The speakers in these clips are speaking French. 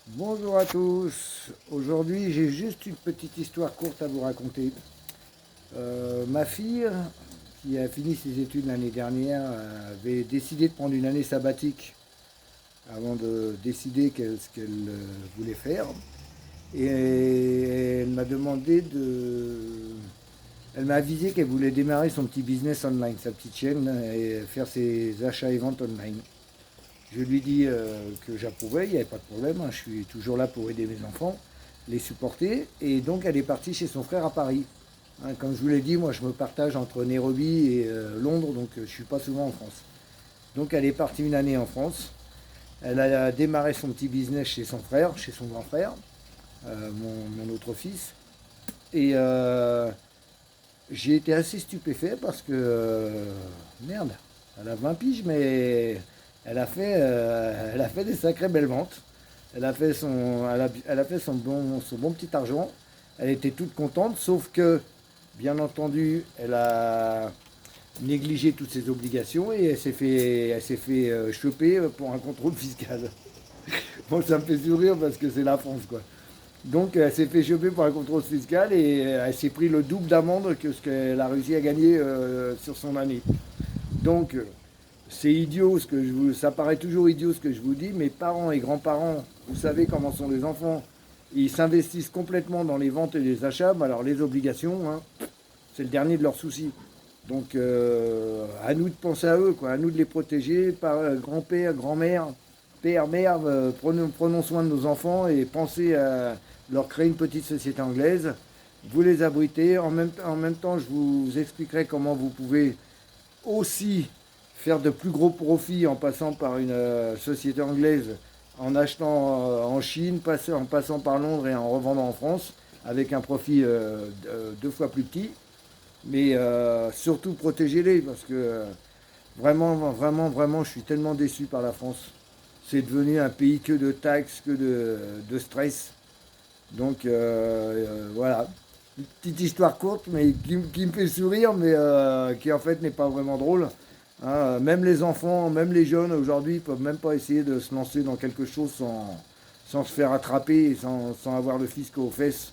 Bonjour à tous. Aujourd'hui, j'ai juste une petite histoire courte à vous raconter. Ma fille, qui a fini ses études l'année dernière, avait décidé de prendre une année sabbatique avant de décider ce qu'elle voulait faire. Et elle m'a demandé de... Elle m'a avisé qu'elle voulait démarrer son petit business online, sa petite chaîne, et faire ses achats et ventes online. Je lui dis que j'approuvais, il n'y avait pas de problème, hein, je suis toujours là pour aider mes enfants, les supporter. Et donc elle est partie chez son frère à Paris. Hein, comme je vous l'ai dit, moi je me partage entre Nairobi et Londres, donc je ne suis pas souvent en France. Donc elle est partie une année en France. Elle a démarré son petit business chez son frère, chez son grand frère, mon autre fils. Et j'ai été assez stupéfait parce que, merde, elle a 20 piges, mais elle a fait des sacrées belles ventes. Elle a fait son bon petit argent. Elle était toute contente, sauf que, bien entendu, elle a négligé toutes ses obligations et elle s'est fait choper pour un contrôle fiscal. Bon, ça me fait sourire parce que c'est la France, quoi. Donc elle s'est fait choper par un contrôle fiscal et elle s'est pris le double d'amende que ce qu'elle a réussi à gagner sur son année. Donc c'est idiot ça paraît toujours idiot ce que je vous dis, mais parents et grands-parents, vous savez comment sont les enfants. Ils s'investissent complètement dans les ventes et les achats, mais alors les obligations, hein, c'est le dernier de leurs soucis. Donc à nous de penser à eux, quoi, à nous de les protéger, par grand-père, grand-mère, père, mère, prenons soin de nos enfants et pensez à leur créer une petite société anglaise. Vous les abritez. En même temps, je vous expliquerai comment vous pouvez aussi faire de plus gros profits en passant par une société anglaise, en achetant en Chine, en passant par Londres et en revendant en France, avec un profit deux fois plus petit. Mais surtout protégez-les parce que vraiment, je suis tellement déçu par la France. C'est devenu un pays que de taxes, de stress. Donc voilà, une petite histoire courte, mais qui me fait sourire, mais qui en fait n'est pas vraiment drôle. Hein, même les enfants, même les jeunes aujourd'hui, peuvent même pas essayer de se lancer dans quelque chose sans se faire attraper et sans avoir le fisc aux fesses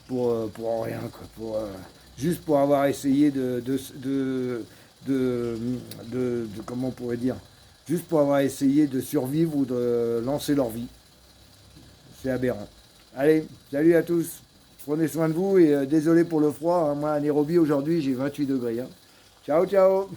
pour rien, quoi. Juste pour avoir essayé comment on pourrait dire, juste pour avoir essayé de survivre ou de lancer leur vie. C'est aberrant. Allez, salut à tous. Prenez soin de vous et désolé pour le froid, hein. Moi à Nairobi aujourd'hui j'ai 28 degrés, hein. Ciao, ciao.